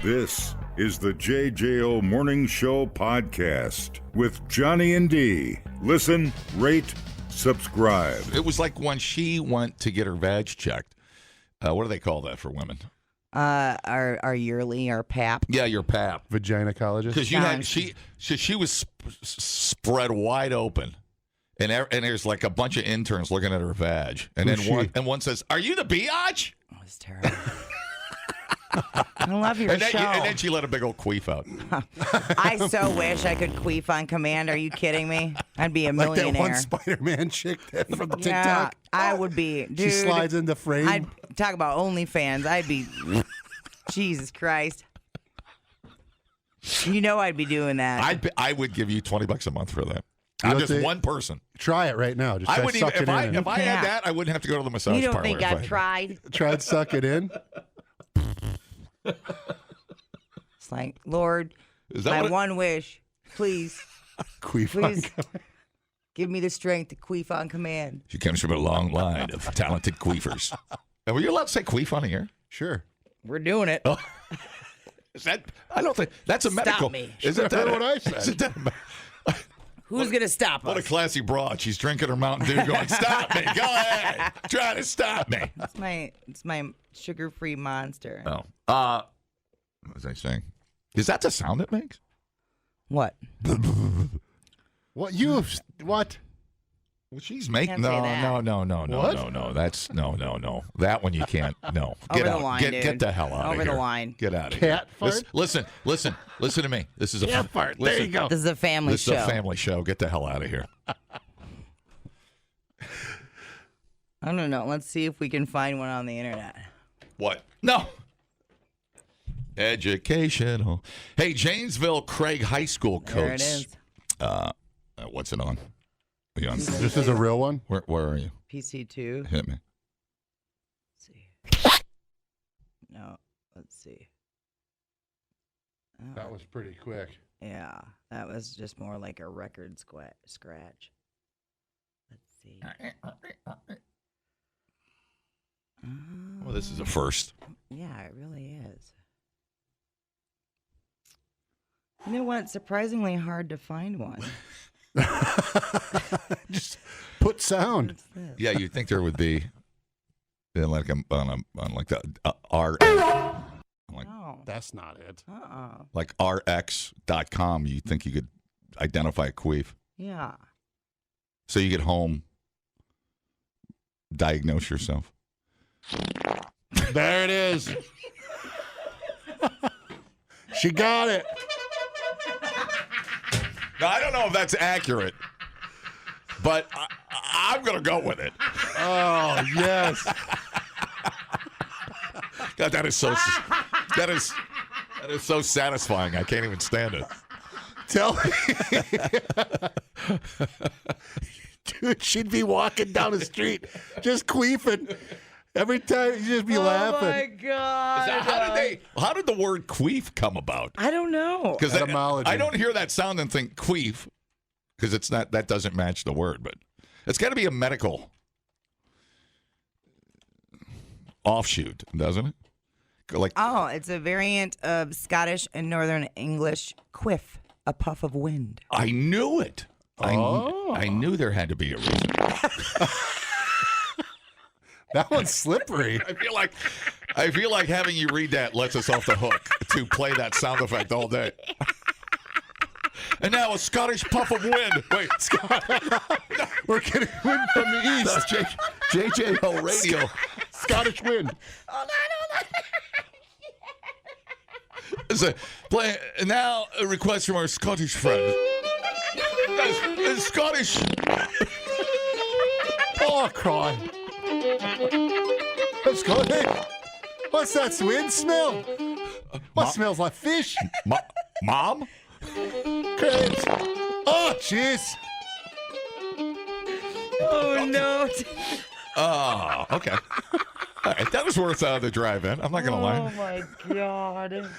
This is the JJO Morning Show podcast with Johnny and D. Listen, rate, subscribe. It was like when she went to get her vag checked. What do they call that for women? Our yearly, our PAP. Yeah, your pap. Vaginacologist. Because she was spread wide open, and there's like a bunch of interns looking at her vag, and then one says, "Are you the biatch?" Oh, it's terrible. I love your show. And then she let a big old queef out. I so wish I could queef on command. Are you kidding me? I'd be a millionaire. Like that one Spider-Man chick from the Yeah, TikTok. I would be. Dude, she slides in the frame. I'd talk about OnlyFans. I'd be. Jesus Christ. You know I'd be doing that. I would give you $20 a month for that. I'm just one person. Try it right now. Just I try would suck even it in. if I had that, I wouldn't have to go to the massage you don't parlor. think I've tried? Try and suck it in. It's like, Lord, my one wish, please, Queef. please give me the strength to queef on command. She comes from a long line of talented queefers. Were you allowed to say queef on the air? Sure. We're doing it. Oh. Is that? I don't think that's a medical. Stop me. Is it that? What I said. Who's going to stop us? What a classy broad. She's drinking her Mountain Dew going, stop me. Go ahead. Try to stop me. It's my sugar-free monster. Oh. What was I saying? Is that the sound it makes? What? What? What? Well, she's making Can't say that. No. That's no. That one you can't. No. Get Over out. the line, Get dude. the hell out of here. Over the line. Get out of Cat here. fart? Listen to me. This is a Cat fart. There you go. This is a family This show. is a family show. Get the hell out of here. I don't know. Let's see if we can find one on the internet. What? No. Educational. Hey, Janesville Craig High School coach. There it is. What's it on? Are you on? This is a real one? Where are you? PC2. Hit me. Let's see. No. Let's see. Oh, That was pretty quick. yeah. That was just more like a record scratch. Let's see. Well, this is a first. Yeah, it really is. You know what? It's surprisingly hard to find one. Just put sound. What's this? Yeah, you'd think there would be, like on like the R. Like, No. That's not it. like rx.com, you think you could identify a queef. Yeah. So you get home, diagnose yourself. There it is. She got it. Now, I don't know if that's accurate, but I'm going to go with it. Oh, yes. God, that is so satisfying. I can't even stand it. Tell me. Dude, she'd be walking down the street just queefing. Every time you'd just be laughing. Oh my God. How did the word queef come about? I don't know. Because Etymology. I don't hear that sound and think queef, because it's not, that doesn't match the word, but it's got to be a medical offshoot, doesn't it? Like, Oh, it's a variant of Scottish and Northern English quiff, a puff of wind. I knew it. I knew there had to be a reason. That one's slippery. I feel like having you read that lets us off the hook to play that sound effect all day. And now a Scottish puff of wind. Wait, We're getting wind from the east. JJO Radio. Scottish wind. Hold Play now a request from our Scottish friend. Scottish. Oh, cry. Let's go. Hey, what's that wind smell? What smells like fish? Mom? Crabs. Oh, jeez. Oh, no. Oh, okay. All right, that was worth the drive-in. I'm not going to lie. Oh, my God.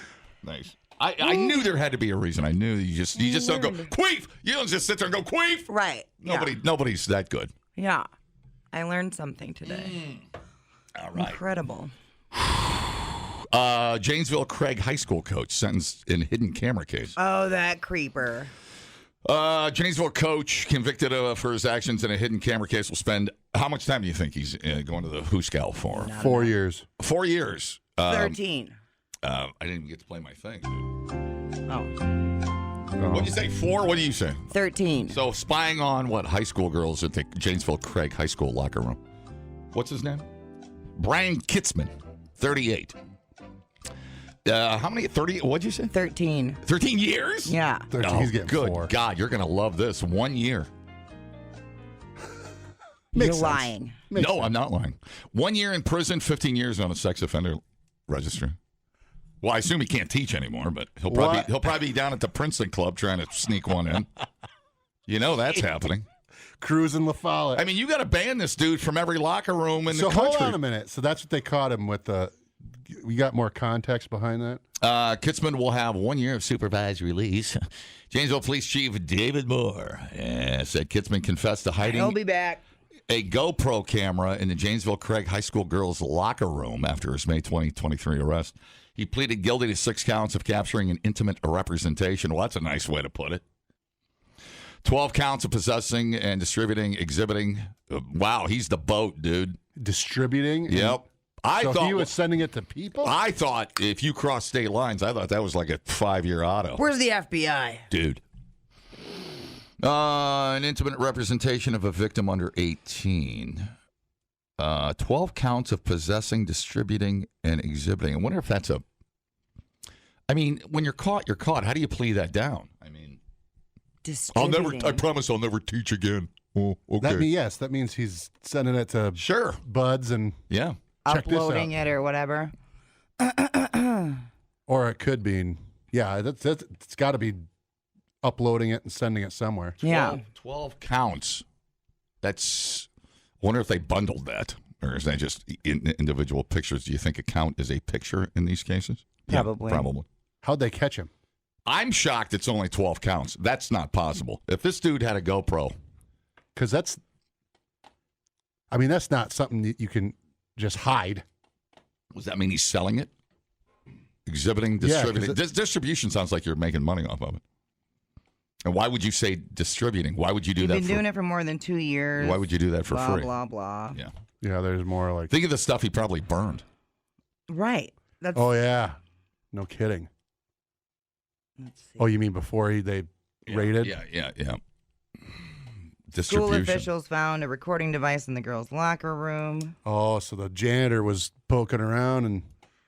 Nice. I knew there had to be a reason. I knew you just don't go queef. You don't just sit there and go queef. Right. Nobody's that good. Yeah. I learned something today. All right. Incredible. Janesville Craig High School coach sentenced in hidden camera case. Oh, that creeper. Janesville coach convicted for his actions in a hidden camera case will spend, how much time do you think he's going to the Hooskow for? 4 years. 4 years. 13. I didn't even get to play my thing. Oh. What do you say? 4? What do you say? 13. So spying on what high school girls at the Janesville Craig High School locker room. What's his name? Brian Kitzman, 38. How many? 30? What'd you say? 13. 13 years? Yeah. 13. He's getting good 4. God, you're gonna love this. 1 year. You're sense. lying. Makes No, sense. I'm not lying. 1 year in prison, 15 years on a sex offender registry. Well, I assume he can't teach anymore, but he'll probably be down at the Princeton Club trying to sneak one in. You know that's happening. Cruising La Follette. I mean, you got to ban this dude from every locker room in the So country. hold on a minute. So that's what they caught him with. We got more context behind that? Kitzman will have 1 year of supervised release. Janesville Police Chief David Moore said Kitzman confessed to hiding He'll be back. a GoPro camera in the Janesville Craig High School girls' locker room after his May 2023 arrest. He pleaded guilty to 6 counts of capturing an intimate representation. Well, that's a nice way to put it. 12 counts of possessing and distributing, exhibiting. Wow, he's the boat, dude. Distributing? Yep. So he was sending it to people? I thought if you cross state lines, I thought that was like a 5-year auto. Where's the FBI? Dude. An intimate representation of a victim under 18. 12 counts of possessing, distributing, and exhibiting. I wonder if that's a... I mean, when you're caught, you're caught. How do you plea that down? I mean... I promise I'll never teach again. Oh, okay. That means he's sending it to Sure. buds and Yeah. Uploading it or whatever. or it could be it's got to be uploading it and sending it somewhere. Yeah. 12 counts. That's... I wonder if they bundled that, or is that just individual pictures? Do you think a count is a picture in these cases? Probably. Yeah, probably. How'd they catch him? I'm shocked it's only 12 counts. That's not possible. If this dude had a GoPro. Because that's not something that you can just hide. Does that mean he's selling it? Exhibiting, distributing? Distribution sounds like you're making money off of it. And why would you say distributing? Why would you do You've that? been doing it for more than 2 years. Why would you do that for blah, free? Blah, blah, blah. Yeah. Yeah, there's more like... Think of the stuff he probably burned. Right. That's, Oh, yeah. No kidding. let's see. Oh, you mean before they raided? Yeah. School Distribution. officials found a recording device in the girls' locker room. Oh, so the janitor was poking around and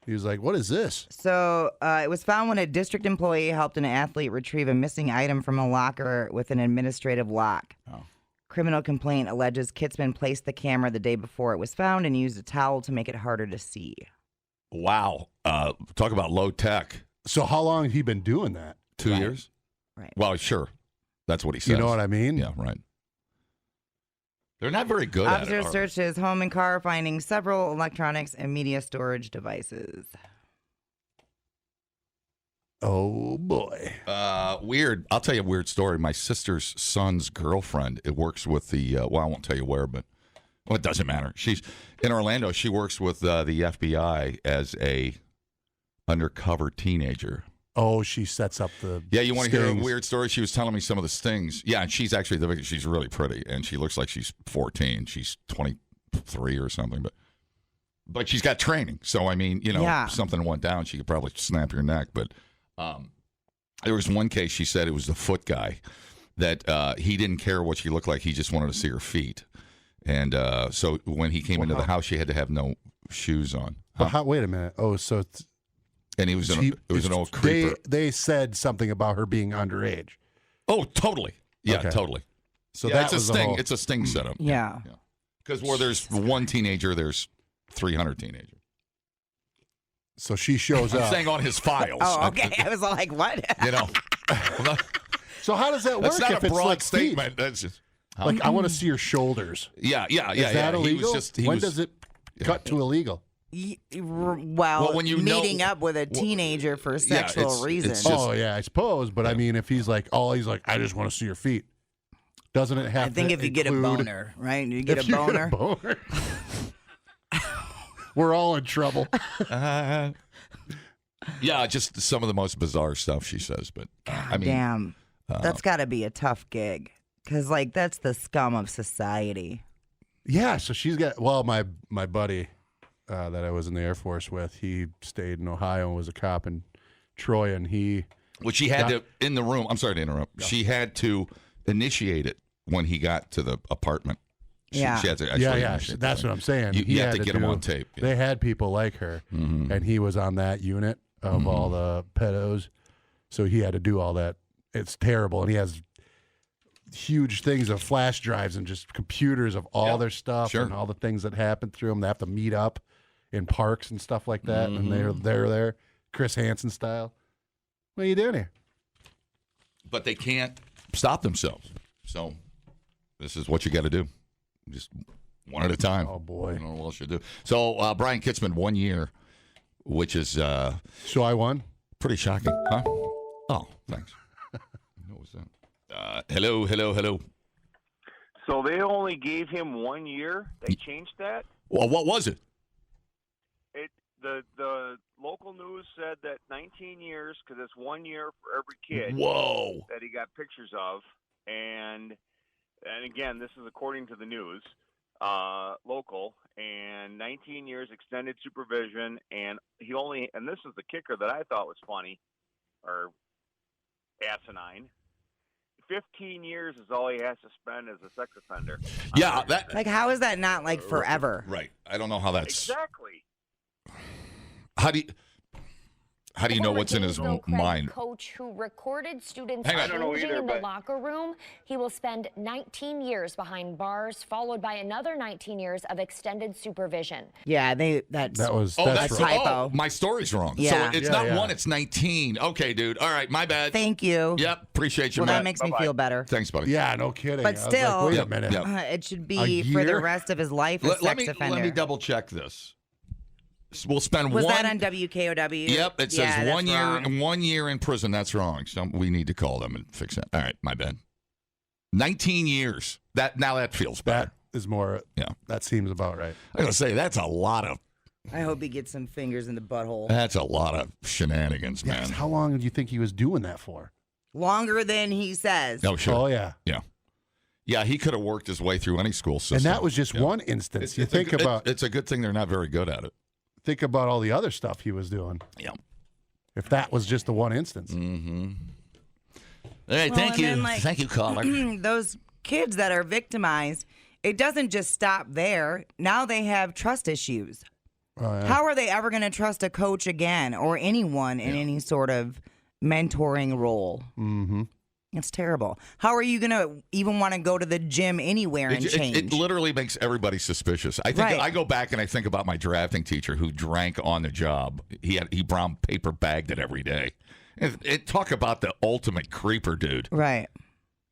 he was like, what is this? So it was found when a district employee helped an athlete retrieve a missing item from a locker with an administrative lock. Oh. Criminal complaint alleges Kitzman placed the camera the day before it was found and used a towel to make it harder to see. Wow. Talk about low tech. So how long had he been doing that? 2 Right. years? Right. Well, sure. That's what he says. You know what I mean? Yeah, right. They're not very good at it. Officers searched his home and car, finding several electronics and media storage devices. Oh, boy. Weird. I'll tell you a weird story. My sister's son's girlfriend, it works with the, I won't tell you where, but it doesn't matter. She's in Orlando. She works with the FBI as a undercover teenager. Oh, she sets up the Yeah, you want to hear a stings. weird story? She was telling me some of the stings. Yeah, and she's actually the she's really pretty, and she looks like she's 14. She's 23 or something, but she's got training. So I mean, Yeah. if something went down, she could probably snap your neck. But there was one case. She said it was the foot guy that he didn't care what she looked like. He just wanted to see her feet, and so when he came into the house, she had to have no shoes on. But wait a minute. Oh, so And he was it was an old creeper. They said something about her being underage. Oh, totally. Yeah, Okay. totally. So Yeah, that it's a was the sting. whole- It's a sting setup. Yeah. Because where there's one teenager, there's 300 teenagers. So she shows I'm up. saying on his files. Oh, okay. I was like, what? So how does that work? That's not if a it's broad like feet? statement. That's just, Like I want to see your shoulders. yeah. Is that illegal? He was just, when does it cut to illegal? Well, when you meeting know- up with a teenager for Yeah, sexual it's reasons. just- Oh yeah, I suppose. But I mean, if he's like, I just want to see your feet. Doesn't it have? I think to if you get a include- boner, right? You get if a you boner. Get a boner. We're all in trouble. Yeah, just some of the most bizarre stuff she says. But I mean, Damn. That's got to be a tough gig. Because, like, that's the scum of society. Yeah, so she's got, well, my buddy that I was in the Air Force with, he stayed in Ohio and was a cop in Troy, and he... Well, she had to, in the room, I'm sorry to interrupt, she had to initiate it when he got to the apartment. She had to actually initiate that's what I'm saying. You had to get him on tape. They had people like her, and he was on that unit of all the pedos, so he had to do all that. It's terrible, and he has huge things of flash drives and just computers of all their stuff and all the things that happen through them. They have to meet up in parks and stuff like that, and they're there, Chris Hansen style. What are you doing here? But they can't stop themselves. So this is what you got to do. Just one at a time. Oh, boy. I don't know what else you do. So Brian Kitzman, 1 year, which is So I won? pretty shocking. Huh? Oh, thanks. What was that? Hello. So they only gave him 1 year? They changed that? Well, what was it? The local news said that 19 years, because it's 1 year for every kid Whoa. that he got pictures of. And again, this is according to the news, local, and 19 years extended supervision. And and this is the kicker that I thought was funny, or asinine. 15 years is all he has to spend as a sex offender. Yeah, that Like, how is that not, like, forever? right. I don't know how that's. Exactly. How do you know what's in his mind? Coach who recorded students Hang on. I don't know changing either, in the but- locker room. He will spend 19 years behind bars, followed by another 19 years of extended supervision. Yeah, that's That's typo. Oh, my story's wrong. Yeah. So it's Yeah, not yeah. 1, it's 19. Okay, dude. All right, my bad. Thank you. Yep, appreciate you, Well, Matt. that makes me feel better. Thanks, buddy. Yeah, no kidding. But I was like, still- wait a Yep, minute. yep. It should A be for the year? rest of his life a Let sex me offender. double check this. We'll spend Was one. that on WKOW? Yep, it says Yeah, that's 1 year wrong. and 1 year in prison. That's wrong. So we need to call them and fix that. All right, my bad. 19 years. That feels better. That is more, that seems about right. I gotta say that's a lot of I hope he gets some fingers in the butthole. shenanigans, Yeah, man. 'cause how long do you think he was doing that for? Longer than he says. Oh sure. Oh, yeah. Yeah, he could have worked his way through any school system. And that was just one instance. It's a good thing they're not very good at it. Think about all the other stuff he was doing. Yeah. If that was just the one instance. Mm-hmm. All right, Well, thank and you. then, like, Thank you, caller. Those kids that are victimized, it doesn't just stop there. Now they have trust issues. Oh, yeah. How are they ever going to trust a coach again or anyone in any sort of mentoring role? Mm-hmm. It's terrible. How are you going to even want to go to the gym anywhere and change? It literally makes everybody suspicious. I think Right. I go back and I think about my drafting teacher who drank on the job. He brown paper bagged it every day. It talk about the ultimate creeper, dude. Right.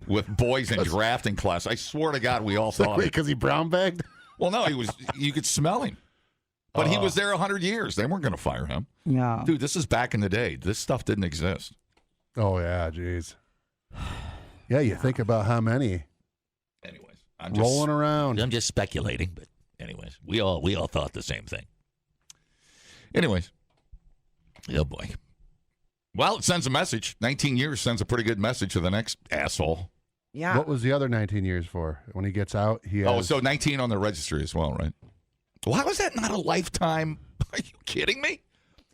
With boys in drafting class. I swear to God, we all thought it. Because he brown bagged? Well, no, you could smell him. But he was there 100 years. They weren't going to fire him. Yeah. Dude, this is back in the day. This stuff didn't exist. Oh, yeah, jeez. Yeah, you think about how many Anyways, I'm rolling around. I'm just speculating, but anyways, we all thought the same thing. Anyways. Oh, boy. Well, it sends a message. 19 years sends a pretty good message to the next asshole. Yeah. What was the other 19 years for? When he gets out, he has... Oh, so 19 on the registry as well, right? Why was that not a lifetime? Are you kidding me?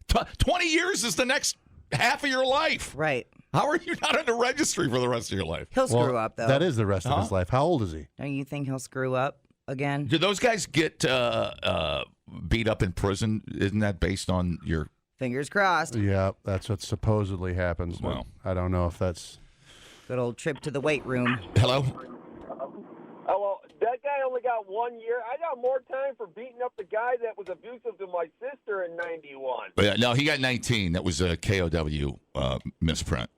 20 years is the next half of your life. Right. How are you not on the registry for the rest of your life? He'll screw up, though. That is the rest of his life. How old is he? Don't you think he'll screw up again? Do those guys get beat up in prison? Isn't that based on your... Fingers crossed. Yeah, that's what supposedly happens. But Wow. I don't know if that's... Good old trip to the weight room. Hello? Hello. That guy only got 1 year. I got more time for beating up the guy that was abusive to my sister in '91. Yeah, no, he got 19. That was a KOW misprint.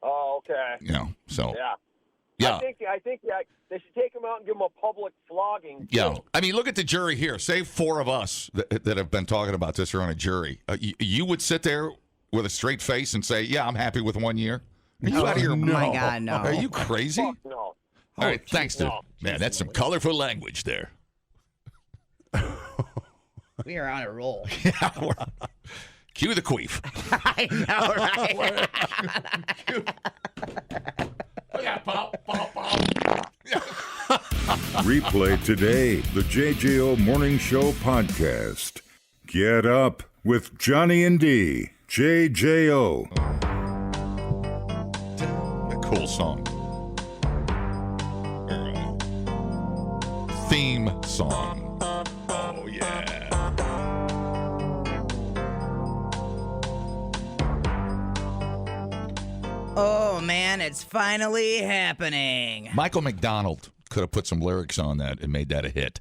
Oh, okay. You know, so... Yeah. Yeah. I think they should take him out and give him a public flogging. Yeah. too. I mean, look at the jury here. Say 4 of us that have been talking about this are on a jury. You would sit there with a straight face and say, yeah, I'm happy with 1 year? Are you out of your Oh, my God, no. Are you crazy? Fuck no. All right, thanks, dude. no. Man, that's some colorful language there. We are on a roll. Yeah, Cue the queef. I know, right? Replay today the JJO Morning Show podcast. Get up with Johnny and D. JJO. A cool song. Theme song. Oh, yeah. Oh, man, it's finally happening. Michael McDonald could have put some lyrics on that and made that a hit.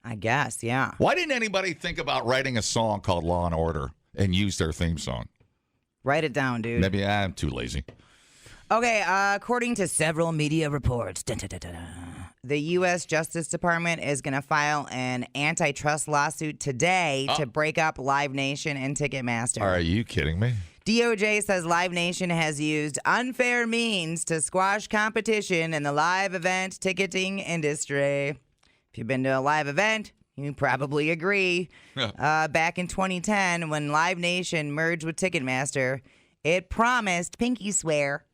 I guess, yeah. Why didn't anybody think about writing a song called Law and Order and use their theme song? Write it down, dude. Maybe I'm too lazy. Okay, according to several media reports, the U.S. Justice Department is going to file an antitrust lawsuit today to break up Live Nation and Ticketmaster. Are you kidding me? DOJ says Live Nation has used unfair means to squash competition in the live event ticketing industry. If you've been to a live event, you probably agree. Back in 2010, when Live Nation merged with Ticketmaster, it promised, pinky swear,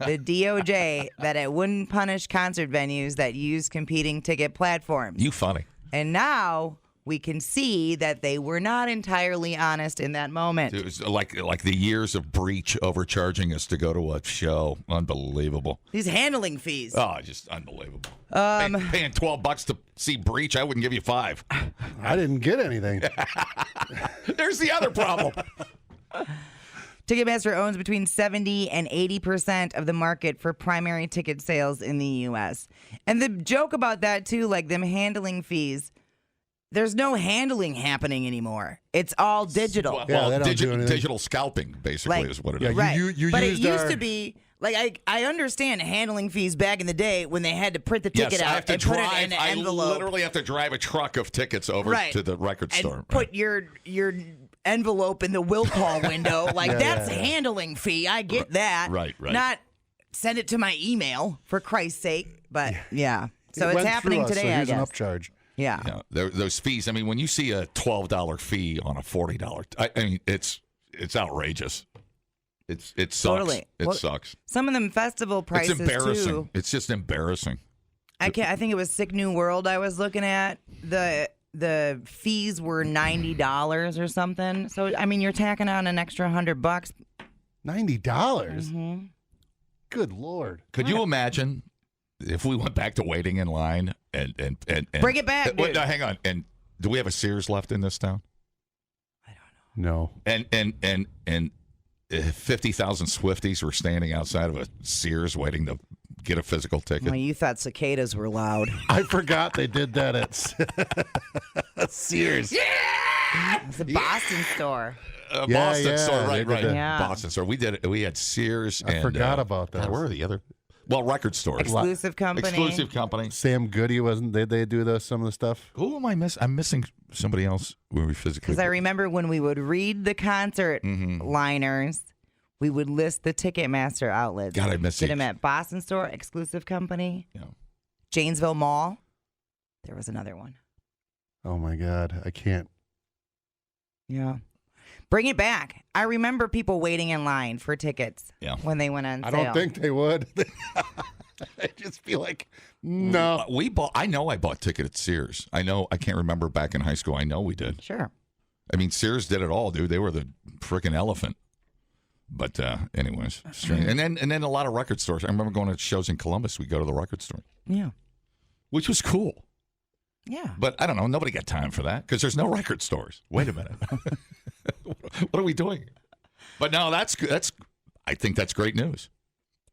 the DOJ that it wouldn't punish concert venues that use competing ticket platforms. You funny. And now we can see that they were not entirely honest in that moment. It was like the years of breach overcharging us to go to a show. Unbelievable. These handling fees. Oh, just unbelievable. Paying $12 to see breach, I wouldn't give you $5. I didn't get anything. There's the other problem. Ticketmaster owns between 70 and 80% of the market for primary ticket sales in the U.S. And the joke about that, too, like them handling fees, there's no handling happening anymore. It's all digital. Yeah, they don't do anything. Digital scalping, basically, is what it is. Yeah, Right. you but it used used our- to be, like, I understand handling fees back in the day when they had to print the ticket Yes, I have out to and put it drive. in an I envelope. literally have to drive a truck of tickets over Right. to the record and store. put your envelope in the will call window. Like, Yeah, that's yeah, a yeah. handling fee. I get that. Right. Not send it to my email, for Christ's sake. But, yeah. So It it's went happening through us, today, so I here's an guess. upcharge. Yeah. You know, those fees. I mean, when you see a $12 fee on a $40, I mean, it's outrageous. It sucks. Totally. It Well, sucks. Some of them festival prices, It's embarrassing. too. It's just embarrassing. I think it was Sick New World I was looking at. The fees were $90 or something. So I mean, you're tacking on an extra $100. $90. Mm-hmm. Good Lord. Could you imagine if we went back to waiting in line and Bring it back, Wait, dude. no, hang on. And do we have a Sears left in this town? No. And 50,000 Swifties were standing outside of a Sears waiting to get a physical ticket. Well, you thought cicadas were loud. I forgot they did that at Sears. It's a Boston store. Boston store, they right, did right. that. Yeah. Boston store. We had Sears. I and forgot about that. God, where are the other? Well, record stores. Exclusive company. Exclusive company. Sam Goody wasn't they do some of the stuff? Who am I missing? I'm missing somebody else when we physically. Because I remember when we would read the concert liners, we would list the Ticketmaster outlets. God, I miss Get it. them at Boston store, exclusive company, Yeah. Janesville Mall. There was another one. Oh my God, I can't. Yeah. Bring it back. I remember people waiting in line for tickets Yeah. when they went on I sale. don't think they would. I just feel like no. We bought. I know I bought ticket at Sears. I know. I can't remember back in high school. I know we did. Sure. I mean, Sears did it all, dude. They were the freaking elephant. But anyways, strange. And then a lot of record stores. I remember going to shows in Columbus. We go to the record store, Yeah. which was cool. Yeah. But I don't know. Nobody got time for that because there's no record stores. Wait a minute. What are we doing? But no, that's. I think that's great news.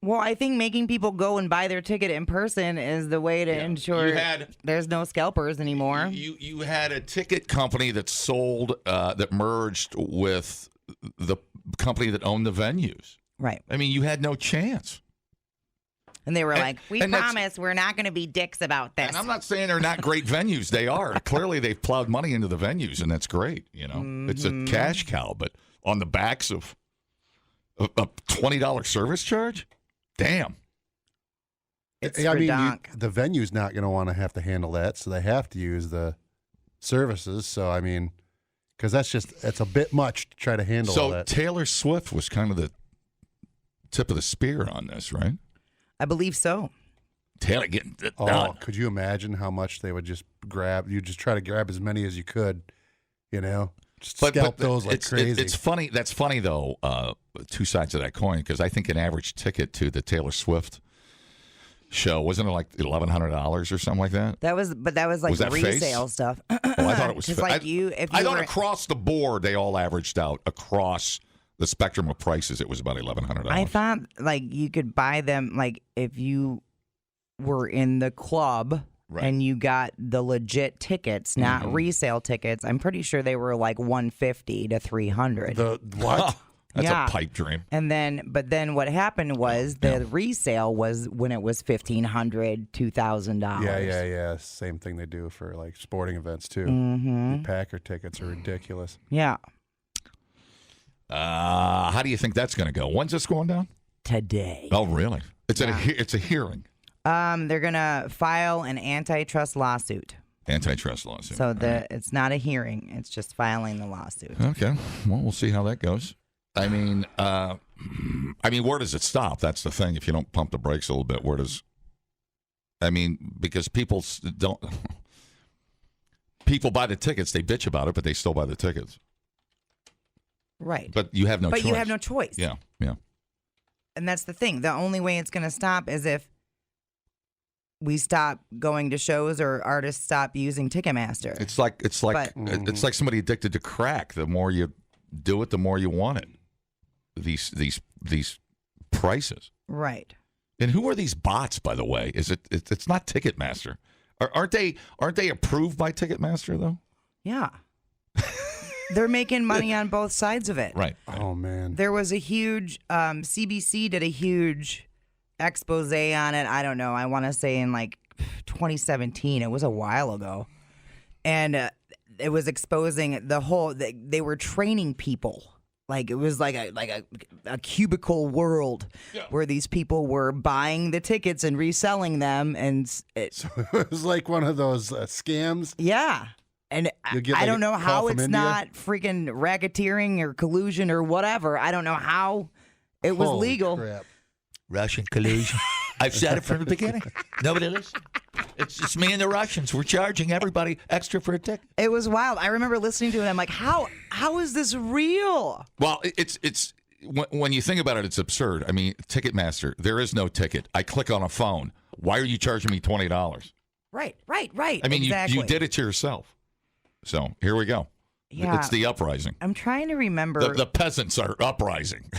Well, I think making people go and buy their ticket in person is the way to ensure You had- there's no scalpers anymore. You had a ticket company that sold that merged with the company that owned the venues. Right. I mean, you had no chance. And they were like, we and that's- promise we're not going to be dicks about this. And I'm not saying they're not great venues. They are. Clearly, they've plowed money into the venues, and that's great. You know, it's a cash cow. But on the backs of a $20 service charge, damn. It's I mean, redonk. the venue's not going to want to have to handle that, so they have to use the services. So I mean, Because that's a bit much to try to handle all So that. Taylor Swift was kind of the tip of the spear on this, right? I believe so. Taylor getting it Oh, done. could you imagine how much they would just grab? You just try to grab as many as you could, just scalp those like crazy. It's funny. That's funny though. Two sides of that coin, because I think an average ticket to the Taylor Swift show wasn't it like $1,100 or something like that? That was like Was that resale face? stuff. Oh, I thought it was. Just like if I you thought were, across the board they all averaged out across the spectrum of prices. It was about $1,100. I thought like you could buy them like if you were in the club Right. and you got the legit tickets, not resale tickets. I'm pretty sure they were like $150 to $300. The what? That's Yeah. a pipe dream. And then what happened was the resale was when it was $1,500, $2,000. Yeah. Same thing they do for like sporting events too. Mm-hmm. Packer tickets are ridiculous. Yeah. How do you think that's going to go? When's this going down? Today. Oh, really? It's it's a hearing. They're gonna file an antitrust lawsuit. Antitrust lawsuit. So it's not a hearing; it's just filing the lawsuit. Okay. Well, we'll see how that goes. I mean, where does it stop? That's the thing. If you don't pump the brakes a little bit, where does? I mean, because people don't. People buy the tickets. They bitch about it, but they still buy the tickets. Right. But you have no choice. But you have no choice. Yeah. And that's the thing. The only way it's going to stop is if we stop going to shows or artists stop using Ticketmaster. It's like somebody addicted to crack. The more you do it, the more you want it. These prices. Right. And who are these bots, by the way? It's not Ticketmaster. Aren't they approved by Ticketmaster though? Yeah. They're making money on both sides of it. Right. Oh man. There was a huge CBC did a huge expose on it. I don't know. I want to say in like 2017. It was a while ago, and it was exposing the whole. They were training people. Like it was like a cubicle world where these people were buying the tickets and reselling them, and So it was like one of those scams. yeah. And You'll get, I like, don't know a how call from it's India? not freaking racketeering or collusion or whatever. I don't know how it was Holy legal. crap. Russian collusion. I've said it from the beginning. Nobody listens. It's just me and the Russians. We're charging everybody extra for a ticket. It was wild. I remember listening to it. I'm like, how is this real? Well, it's when you think about it, it's absurd. I mean, Ticketmaster, there is no ticket. I click on a phone. Why are you charging me $20? Right. I mean, exactly. you did it to yourself. So here we go. Yeah. It's the uprising. I'm trying to remember The peasants are uprising.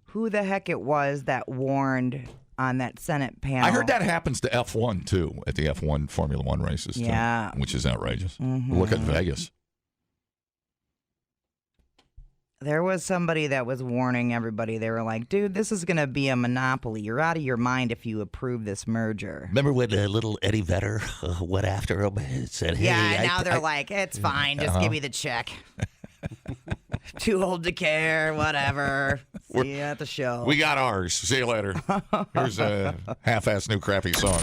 who the heck it was that warned on that Senate panel. I heard that happens to F1 too, at the F1 Formula One races too, Yeah. which is outrageous. Mhm. Look at Vegas. There was somebody that was warning everybody. They were like, dude, this is going to be a monopoly. You're out of your mind if you approve this merger. Remember when little Eddie Vedder went after him and said, hey, Yeah, now they're like, it's fine. Just give me the check. Too old to care, whatever. See you at the show. We got ours. See you later. Here's a half-ass new crappy song.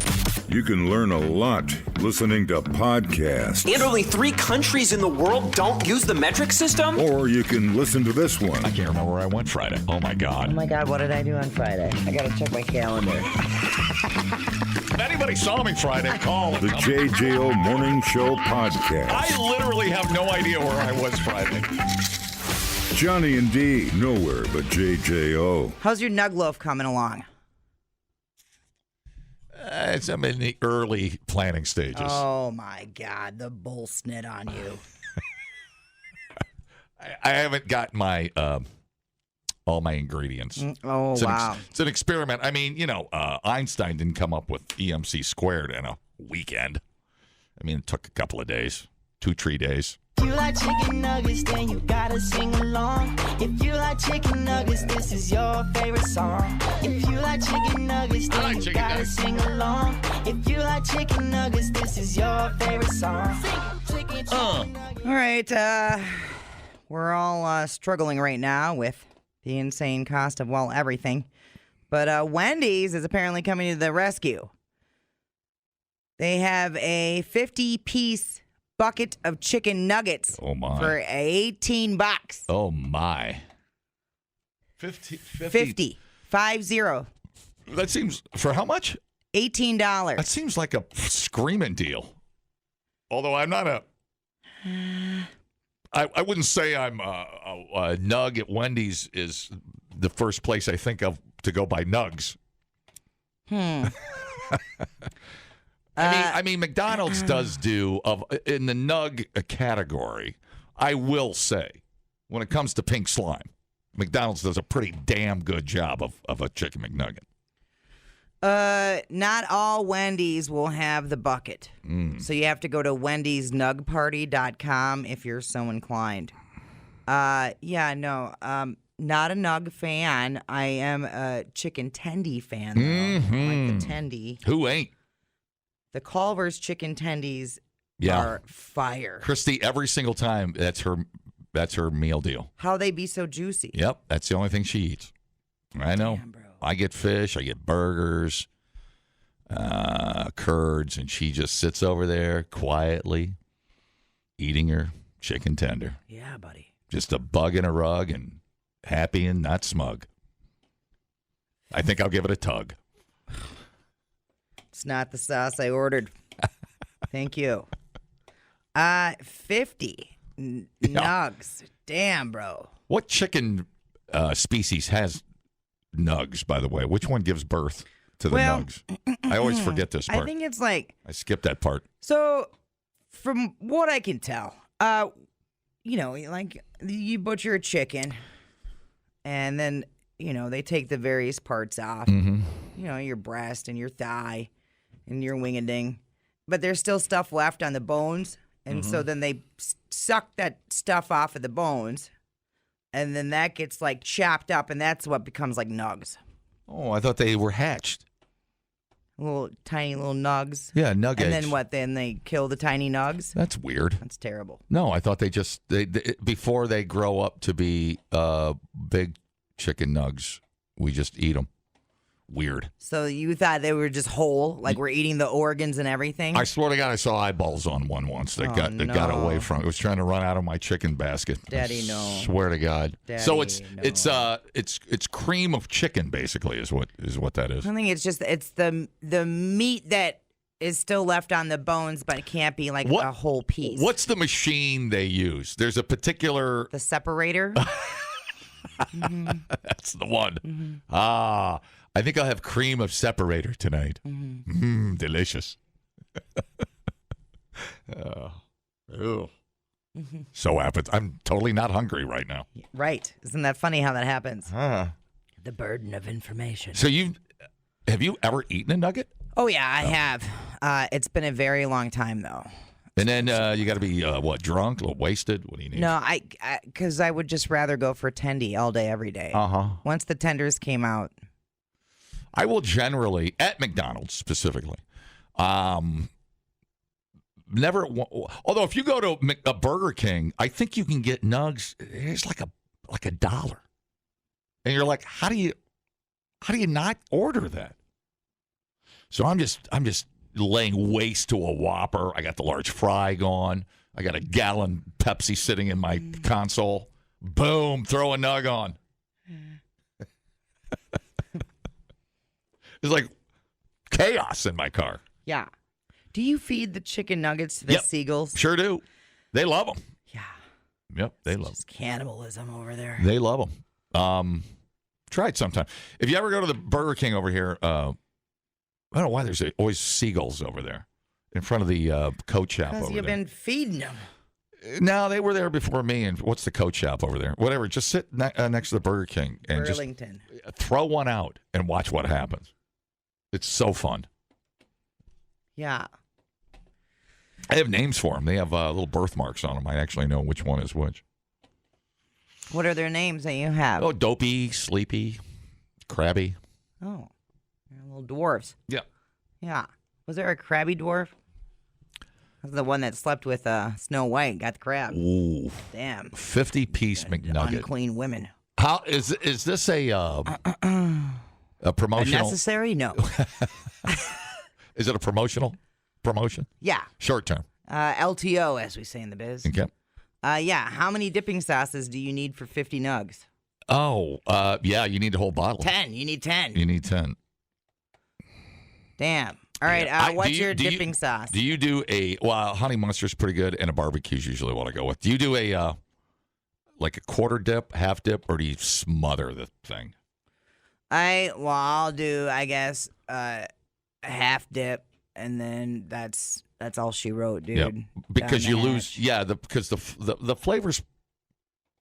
You can learn a lot listening to podcasts. And only 3 countries in the world don't use the metric system? Or you can listen to this one. I can't remember where I went Friday. Oh, my Oh God. my God, what did I do on Friday? I got to check my calendar. If anybody saw me Friday, call. The JJO Morning Show Podcast. I literally have no idea where I was Friday. Johnny and D, nowhere but JJO. How's your nug loaf coming along? I'm in the early planning stages. Oh my God, the bull snit on you. I haven't got my all my ingredients. Oh, wow. It's an experiment. I mean, Einstein didn't come up with EMC squared in a weekend. I mean, it took a couple of days, 2-3 days. If you like chicken nuggets, then you gotta sing along. If you like chicken nuggets, this is your favorite song. If you like chicken nuggets, then you gotta sing along. If you like chicken nuggets, this is your favorite song. Chicken All right, we're all struggling right now with the insane cost of, well, everything. But Wendy's is apparently coming to the rescue. They have a 50-piece bucket of chicken nuggets Oh, my. for $18. Oh, my. 50. 50. 50. That seems, for how much? $18. That seems like a screaming deal. Although I'm not I wouldn't say I'm a nug at Wendy's is the first place I think of to go buy nugs. I mean, McDonald's does do in the nug category. I will say, when it comes to pink slime, McDonald's does a pretty damn good job of a chicken McNugget. Not all Wendy's will have the bucket. So you have to go to wendysnugparty.com if you're so inclined. Not a nug fan. I am a chicken tendy fan, though. I like the tendy. Who ain't? The Culver's chicken tendies are fire. Christy, every single time, that's her meal deal. How they be so juicy? Yep, that's the only thing she eats. I know. Damn, bro. I get fish, I get burgers, curds, and she just sits over there quietly eating her chicken tender. Yeah, buddy. Just a bug in a rug and happy and not smug. I think I'll give it a tug. It's not the sauce I ordered. Thank you. 50 nugs. Damn, bro. What chicken species has nugs, by the way? Which one gives birth to the nugs? I always forget this part. I think it's like... I skipped that part. So, from what I can tell, like you butcher a chicken, and then, they take the various parts off. Your breast and your thigh and your wing-a-ding. But there's still stuff left on the bones, and so then they suck that stuff off of the bones, and then that gets like chopped up, and that's what becomes like nugs. Oh, I thought they were hatched. Tiny little nugs. Yeah, nug And eggs. then what? Then they kill the tiny nugs? That's weird. That's terrible. No, I thought they before they grow up to be big chicken nugs, we just eat them. Weird. So you thought they were just whole, like we're eating the organs and everything? I swear to God, I saw eyeballs on one once that got away from it. It was trying to run out of my chicken basket. Daddy, no. Swear to God. Daddy, so no. it's cream of chicken, basically, is what that is. I think it's the meat that is still left on the bones, but it can't be like a whole piece. What's the machine they use? There's a particular the separator. That's the one. I think I'll have cream of separator tonight. Delicious. So I'm totally not hungry right now. Right. Isn't that funny how that happens? The burden of information. So have you ever eaten a nugget? Oh, yeah, I have. It's been a very long time, though. And then you got to be, drunk, a little wasted? What do you need? No, because I would just rather go for tendy all day, every day. Once the tenders came out. I will generally, at McDonald's specifically, although if you go to a Burger King, I think you can get nugs. It's like $1, and you're like, how do you not order that? So I'm just laying waste to a Whopper. I got the large fry going. I got a gallon Pepsi sitting in my console. Boom, throw a nug on. It's like chaos in my car. Yeah. Do you feed the chicken nuggets to the seagulls? Sure do. They love them. Yeah. Yep, they love them. It's cannibalism over there. They love them. Try it sometime. If you ever go to the Burger King over here, I don't know why there's always seagulls over there in front of the coat shop over there. Because you've been feeding them. No, they were there before me. And what's the coat shop over there? Whatever. Just sit next to the Burger King and Burlington. Just throw one out and watch what happens. It's so fun. Yeah. I have names for them. They have little birthmarks on them. I actually know which one is which. What are their names that you have? Oh, Dopey, Sleepy, Crabby. Oh, they're little dwarfs. Yeah. Yeah. Was there a crabby dwarf? That's the one that slept with Snow White, got the crab. Ooh. Damn. 50-piece McNugget. Unclean women. How is this a promotional? Necessary? No. Is it a promotion? Yeah. Short term. LTO, as we say in the biz. Okay. Yeah. How many dipping sauces do you need for 50 nugs? Oh, yeah, you need a whole bottle. 10. You need 10. You need 10. Damn. All right. What's your dipping sauce? Do you do honey mustard's pretty good, and a barbecue's usually what I go with. Do you do a like a quarter dip, half dip, or do you smother the thing? I'll do, I guess, a half dip, and then that's all she wrote, dude. Yeah, because you lose. Hatch. Yeah, because the flavors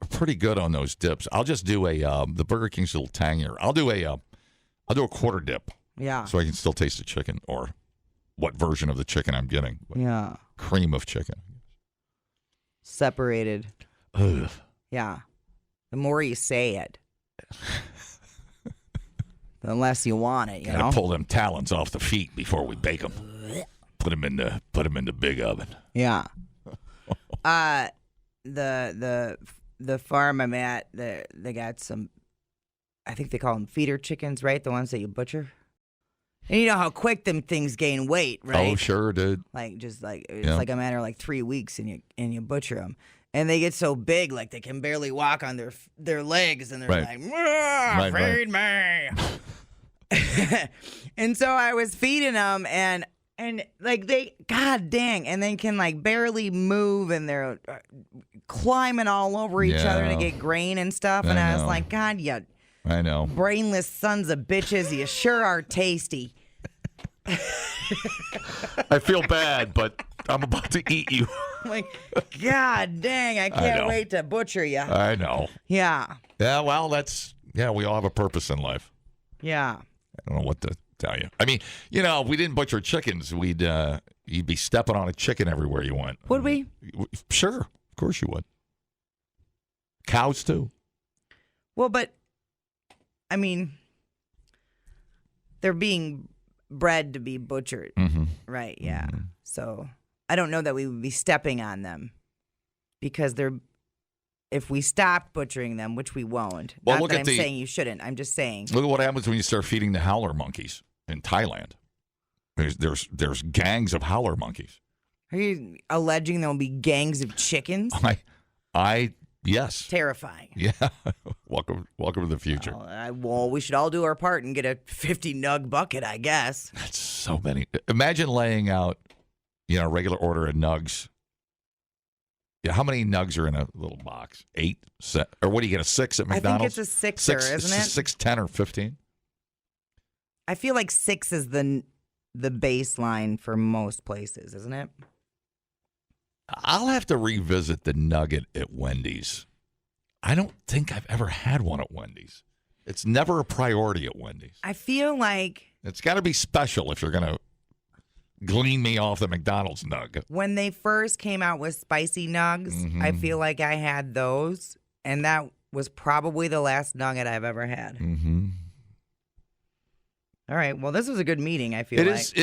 are pretty good on those dips. I'll just do the Burger King's a little tangier. I'll do a quarter dip. Yeah. So I can still taste the chicken, or what version of the chicken I'm getting. Yeah. Cream of chicken. Separated. Ugh. Yeah. The more you say it, the less you want it. You know. Gotta pull them talons off the feet before we bake them. Put them in the big oven. Yeah. The farm I'm at, they got some. I think they call them feeder chickens, right? The ones that you butcher. And you know how quick them things gain weight, right? Oh, sure, dude. It's like a matter of like 3 weeks, and you butcher them, and they get so big, like they can barely walk on their legs, and they're like, feed me. And so I was feeding them, and like they, god dang, and they can like barely move, and they're climbing all over each other to get grain and stuff, and I was like, God, you. I know. Brainless sons of bitches, you sure are tasty. I feel bad, but I'm about to eat you. Like, God dang, I can't wait to butcher you. I know. Yeah. Yeah, well, we all have a purpose in life. Yeah. I don't know what to tell you. I mean, if we didn't butcher chickens, you'd be stepping on a chicken everywhere you went. Would we? Sure. Of course you would. Cows, too. Well, but I mean, they're being bred to be butchered, right? Yeah. Mm-hmm. So I don't know that we would be stepping on them because if we stopped butchering them, which we won't. Well, not that I'm saying you shouldn't. I'm just saying. Look at what happens when you start feeding the howler monkeys in Thailand. There's gangs of howler monkeys. Are you alleging there will be gangs of chickens? Yes. Terrifying. Yeah. Welcome to the future. Well, we should all do our part and get a 50 nug bucket, I guess. That's so many. Imagine laying out, a regular order of nugs. Yeah, how many nugs are in a little box? 8? Or what do you get, a 6 at McDonald's? I think it's a sixer, isn't it? 6, 10, or 15? I feel like 6 is the baseline for most places, isn't it? I'll have to revisit the nugget at Wendy's. I don't think I've ever had one at Wendy's. It's never a priority at Wendy's. I feel like it's got to be special if you're going to glean me off the McDonald's nugget. When they first came out with spicy nugs, I feel like I had those, and that was probably the last nugget I've ever had. Mm-hmm. All right. Well, this was a good meeting, I feel like.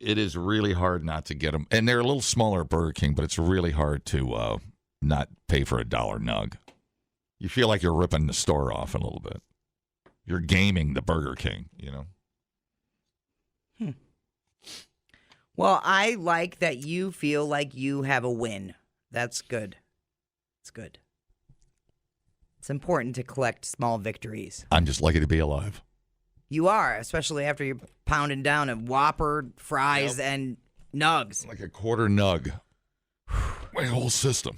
It is really hard not to get them. And they're a little smaller at Burger King, but it's really hard to not pay for $1 nug. You feel like you're ripping the store off a little bit. You're gaming the Burger King, Well, I like that you feel like you have a win. That's good. It's good. It's important to collect small victories. I'm just lucky to be alive. You are, especially after you're pounding down a Whopper, fries, and nugs. Like a quarter nug. My whole system.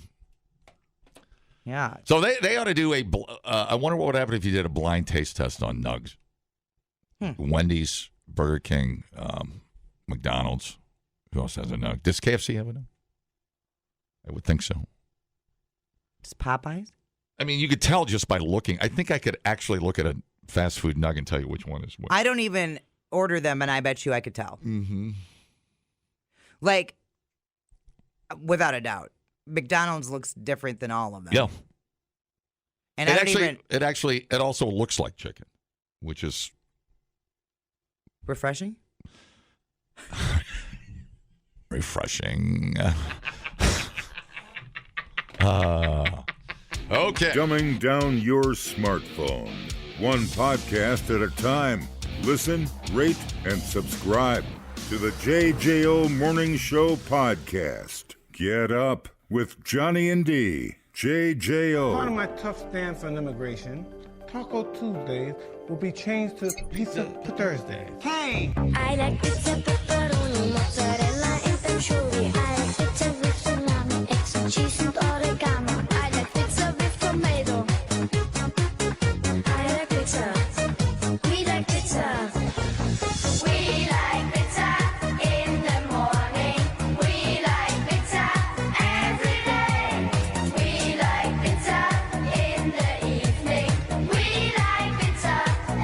Yeah. So they ought to do I wonder what would happen if you did a blind taste test on nugs. Wendy's, Burger King, McDonald's. Who else has a nug? Does KFC have a nug? I would think so. Does Popeyes? I mean, you could tell just by looking. I think I could actually look at a fast food nug and tell you which one is which. I don't even order them, and I bet you I could tell. Mm-hmm. Like, without a doubt, McDonald's looks different than all of them. Yeah. And it also looks like chicken, which is refreshing. Refreshing. Okay. Dumbing down your smartphone. One podcast at a time. Listen, rate, and subscribe to the JJO Morning Show podcast. Get up with Johnny and D. JJO. Part of my tough stance on immigration, Taco Tuesdays will be changed to Pizza Thursdays. Hey! I like pizza, pepperoni, mozzarella, and anchovy. I like pizza with salami, eggs, and cheese, and oregano. I like pizza with tomato. I like pizza. We like pizza. We like pizza in the morning. We like pizza every day. We like pizza in the evening. We like pizza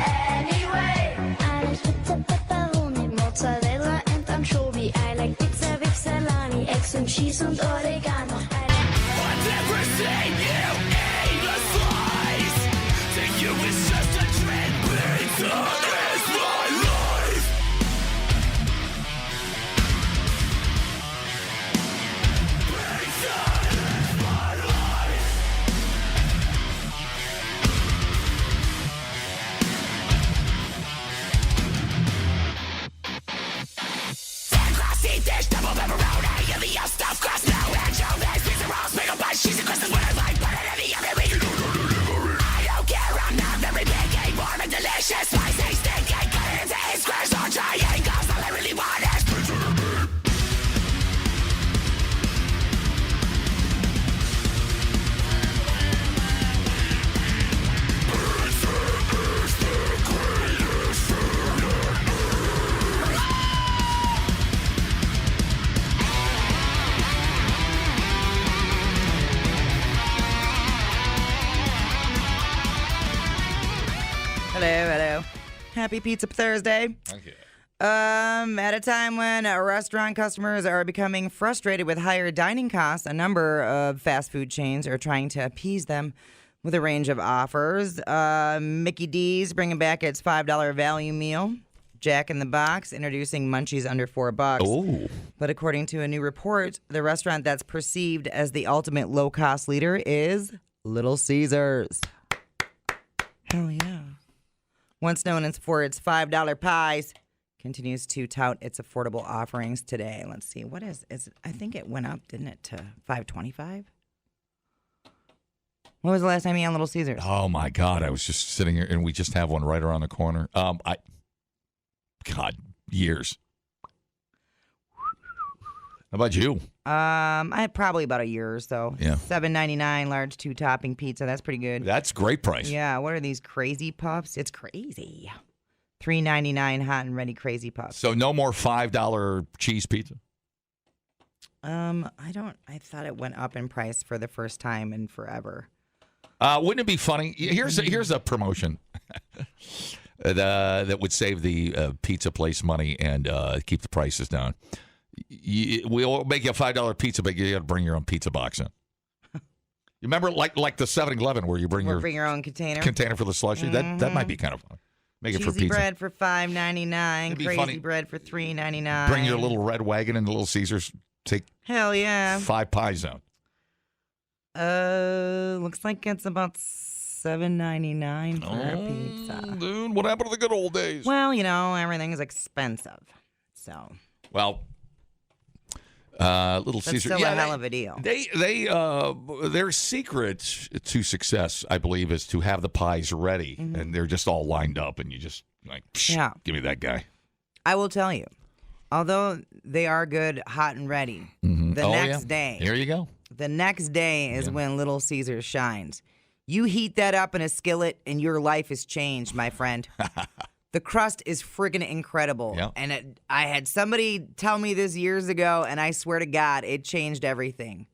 anyway. I like pizza, pepperoni, mozzarella, and anchovy. I like pizza with salami, eggs, and cheese, and oregano. I like Everything you eat a slice. To you it's just a trend. Pizza is my life. Pizza is my life. Ten classy dish, double pepperoni, and the stuffed crust, no anchovies, pizza rolls, bagel bites, cheesy crust is what I like, put it in the every week. I don't care, I'm not very picky, warm and delicious, spicy, stinky, cut it into 8 squares or triangles, all I really want is pizza to me. Hello. Happy Pizza Thursday. Thank you. At a time when restaurant customers are becoming frustrated with higher dining costs, a number of fast food chains are trying to appease them with a range of offers. Mickey D's bringing back its $5 value meal. Jack in the Box introducing munchies under $4. Oh. But according to a new report, the restaurant that's perceived as the ultimate low-cost leader is Little Caesars. Hell yeah. Once known as for its $5 pies, continues to tout its affordable offerings today. Let's see, what is I think it went up, didn't it, to $5.25? When was the last time you had Little Caesars? Oh my God! I was just sitting here, and we just have one right around the corner. Years. How about you? I had probably about a year or so. Yeah. $7.99 large 2-topping pizza. That's pretty good. That's great price. Yeah. What are these crazy puffs? It's crazy. $3.99 hot and ready crazy puffs. So no more $5 cheese pizza. I thought it went up in price for the first time in forever. Wouldn't it be funny? Here's a promotion that would save the pizza place money and keep the prices down. We'll make you a $5 pizza, but you got to bring your own pizza box in. You remember, like the 7-Eleven where you bring your own container for the slushie. That might be kind of fun. Make it for cheesy pizza. bread for $5.99. Crazy funny. bread for $3.99. Bring your little red wagon into Little Caesars. Take hell yeah 5 pies out. Looks like it's about $7.99 for a pizza. Dude, what happened to the good old days? Well, everything's expensive, so. Well, Little That's Caesar, still a hell of a deal. Their secret to success, I believe, is to have the pies ready, and they're just all lined up, and you just give me that guy. I will tell you, although they are good, hot and ready, the next day. Here you go. The next day is when Little Caesars shines. You heat that up in a skillet, and your life is changed, my friend. The crust is friggin' incredible. Yeah. And I had somebody tell me this years ago, and I swear to God, it changed everything.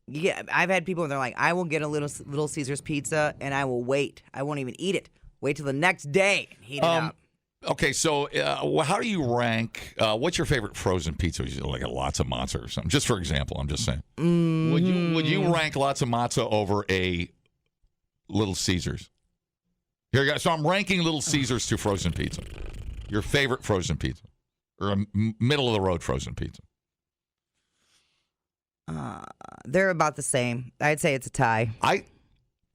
Yeah, I've had people, they're like, I will get a Little Caesars pizza, and I will wait. I won't even eat it. Wait till the next day and heat it up. Okay, so how do you rank? What's your favorite frozen pizza? You like a lots of matzah or something? Just for example, I'm just saying. Would you rank lots of matzah over a Little Caesars? Here you go. So I'm ranking Little Caesars to frozen pizza. Your favorite frozen pizza, or a middle of the road frozen pizza? They're about the same. I'd say it's a tie.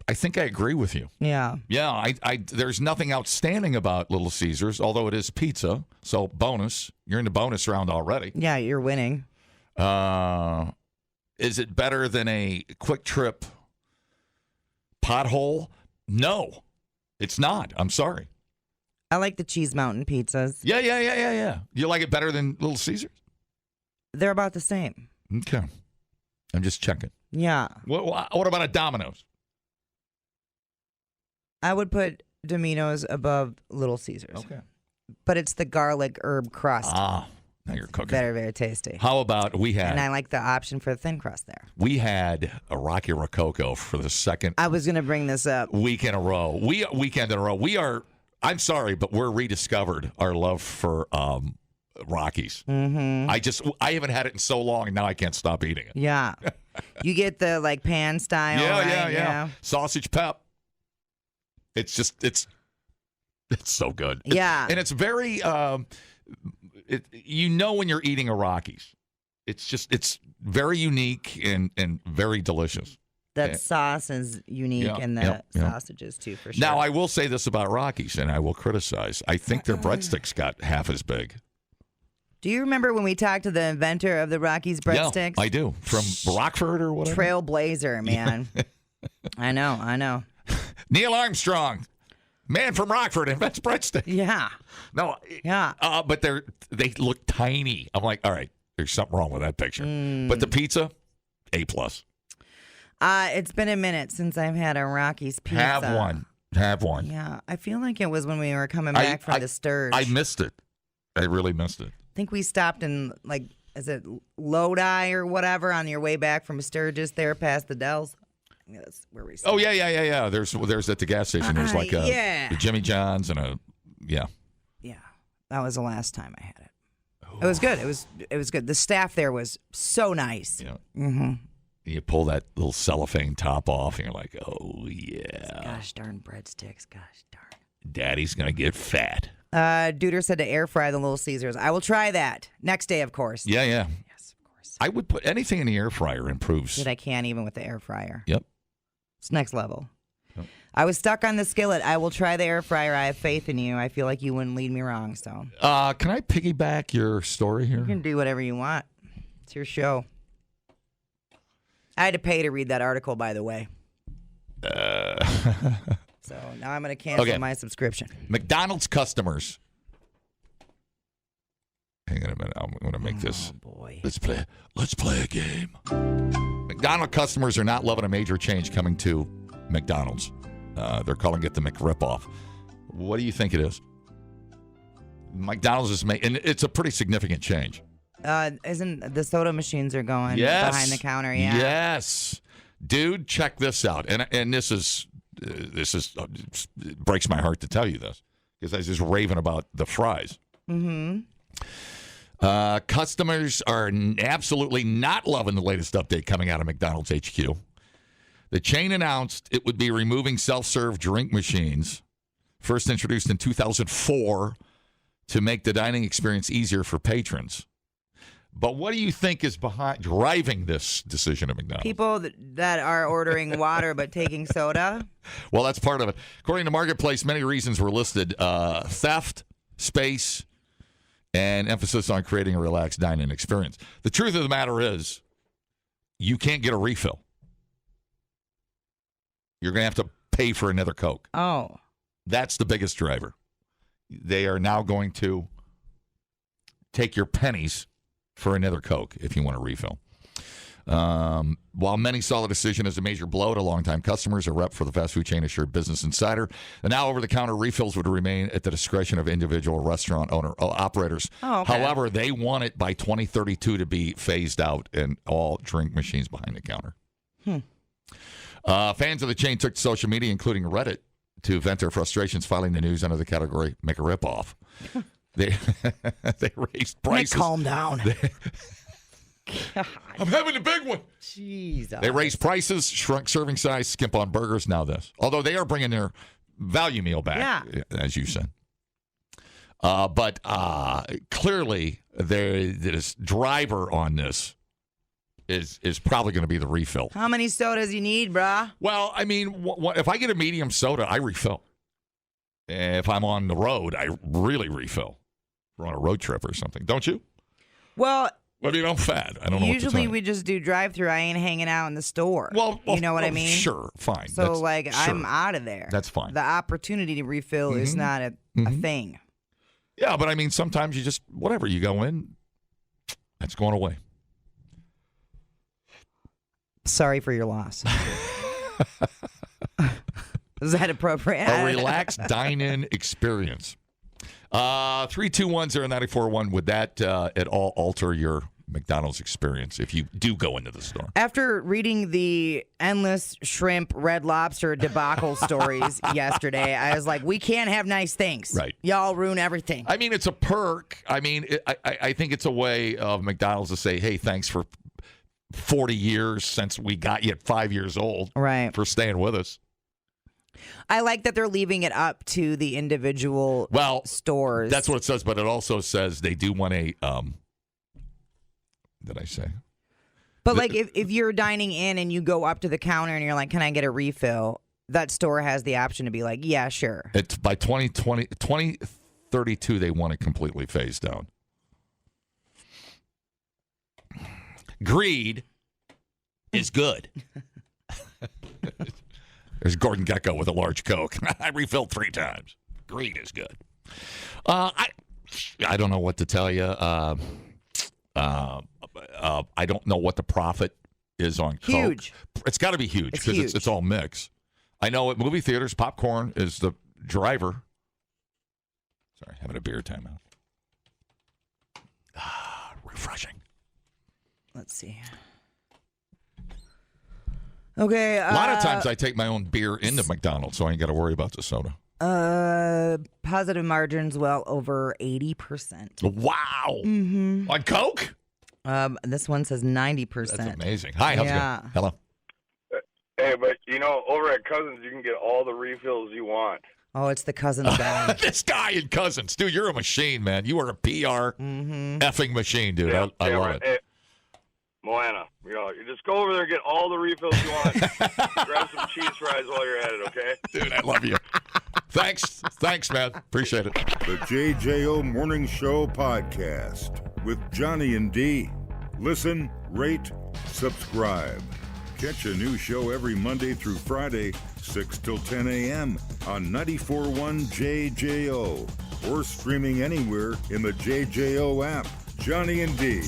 I think I agree with you. Yeah. Yeah, I there's nothing outstanding about Little Caesars, although it is pizza. So bonus. You're in the bonus round already. Yeah, you're winning. Is it better than a Quick Trip pothole? No, it's not. I'm sorry. I like the Cheese Mountain pizzas. Yeah. You like it better than Little Caesars? They're about the same. Okay. I'm just checking. Yeah. What about a Domino's? I would put Domino's above Little Caesars. Okay. But it's the garlic herb crust. Ah, now you're cooking. Very, very tasty. How about And I like the option for the thin crust there. we had a Rocky Rococo for the second I was going to bring this up. week in a row. Weekend in a row. We are, I'm sorry, but we're rediscovered our love for Rockies. Mm-hmm. I haven't had it in so long, and now I can't stop eating it. Yeah. You get the like pan style. right? Yeah. Sausage pep. It's just it's so good. Yeah. And it's very when you're eating a Rockies. It's very unique and very delicious. That sauce is unique, and the sausages too, for sure. Now I will say this about Rockies, and I will criticize. I think their breadsticks got half as big. Do you remember when we talked to the inventor of the Rockies breadsticks? Yeah, I do. From Rockford or whatever. Trailblazer, man. I know. Neil Armstrong, man from Rockford, invents breadsticks. Yeah. No. Yeah. But they look tiny. I'm like, all right, there's something wrong with that picture. But the pizza, A+. It's been a minute since I've had a Rockies pizza. Have one. Yeah. I feel like it was when we were coming back from the Sturge. I missed it. I really missed it. I think we stopped in, like, is it Lodi or whatever on your way back from Sturgis there past the Dells? I think that's where we stopped. Oh, yeah. There's at the gas station. There's like a Jimmy John's and Yeah. That was the last time I had it. It was good. It was good. The staff there was so nice. Yeah. Mm-hmm. You pull that little cellophane top off, and you're like, oh, yeah. Gosh darn breadsticks. Gosh darn. Daddy's going to get fat. Duder said to air fry the Little Caesars. I will try that. Next day, of course. Yeah. Yes, of course. I would put anything in the air fryer improves. That I can even with the air fryer. Yep. It's next level. Yep. I was stuck on the skillet. I will try the air fryer. I have faith in you. I feel like you wouldn't lead me wrong. So. Can I piggyback your story here? You can do whatever you want. It's your show. I had to pay to read that article, by the way. So now I'm going to cancel my subscription. McDonald's customers. Hang on a minute. I'm going to make this. Oh, boy. Let's play a game. McDonald's customers are not loving a major change coming to McDonald's. They're calling it the McRipoff. What do you think it is? McDonald's is making, and it's a pretty significant change. Isn't the soda machines are going behind the counter? Yeah. Yes, dude, check this out, and this is it breaks my heart to tell you this because I was just raving about the fries. Mm-hmm. Customers are absolutely not loving the latest update coming out of McDonald's HQ. The chain announced it would be removing self-serve drink machines, first introduced in 2004, to make the dining experience easier for patrons. But what do you think is driving this decision of McDonald's? People that are ordering water but taking soda? Well, that's part of it. According to Marketplace, many reasons were listed. Theft, space, and emphasis on creating a relaxed dining experience. The truth of the matter is you can't get a refill. You're going to have to pay for another Coke. Oh. That's the biggest driver. They are now going to take your pennies for another Coke if you want a refill. While many saw the decision as a major blow to longtime customers, a rep for the fast food chain assured Business Insider that now over-the-counter refills would remain at the discretion of individual restaurant operators. Oh, okay. However, they want it by 2032 to be phased out in all drink machines behind the counter. Fans of the chain took to social media, including Reddit, to vent their frustrations, filing the news under the category "Make a Rip-Off." They raised prices. Calm down. I'm having a big one. Jesus. They raised prices, shrunk serving size, skimp on burgers. Now this. Although they are bringing their value meal back, as you said. But clearly, this driver on this is probably going to be the refill. How many sodas you need, brah? Well, I mean, if I get a medium soda, I refill. If I'm on the road, I really refill. We're on a road trip or something, don't you? Well, I mean, I'm fat. I don't know. Usually what to we just do drive-through. I ain't hanging out in the store. Well, you know what I mean? Sure, fine. So, I'm out of there. That's fine. The opportunity to refill is not a thing. Yeah, but I mean, sometimes you just, whatever, you go in, that's going away. Sorry for your loss. Is that appropriate? A relaxed dine-in experience. 3210941. Would that at all alter your McDonald's experience if you do go into the store? After reading the endless shrimp, Red Lobster debacle stories yesterday, I was like, we can't have nice things. Right. Y'all ruin everything. I mean, it's a perk. I mean, I think it's a way of McDonald's to say, hey, thanks for 40 years since we got you at 5 years old. Right. For staying with us. I like that they're leaving it up to the individual stores. That's what it says, but it also says they do want a, did I say? But if you're dining in and you go up to the counter and you're like, can I get a refill? That store has the option to be like, yeah, sure. It's by 2032, they want it completely phased down. Greed is good. There's Gordon Gekko with a large Coke. I refilled 3 times. Greed is good. I don't know what to tell you. I don't know what the profit is on Coke. Huge. It's got to be huge because it's all mix. I know at movie theaters, popcorn is the driver. Sorry, having a beer timeout. Refreshing. Let's see. Okay. A lot of times I take my own beer into McDonald's, so I ain't got to worry about the soda. Positive margins, well over 80%. Wow. Mm-hmm. On Coke? This one says 90%. That's amazing. Hi, how's it going? Hello. Hey, but over at Cousins, you can get all the refills you want. Oh, it's the Cousins guy. This guy in Cousins. Dude, you're a machine, man. You are a PR effing machine, dude. I love it. Hey, Moana, you just go over there and get all the refills you want. Grab some cheese fries while you're at it, okay? Dude, I love you. Thanks, man. Appreciate it. The JJO Morning Show podcast with Johnny and D. Listen, rate, subscribe. Catch a new show every Monday through Friday, 6 till 10 a.m. on 94.1 JJO or streaming anywhere in the JJO app. Johnny and D.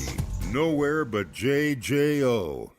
Nowhere but JJO.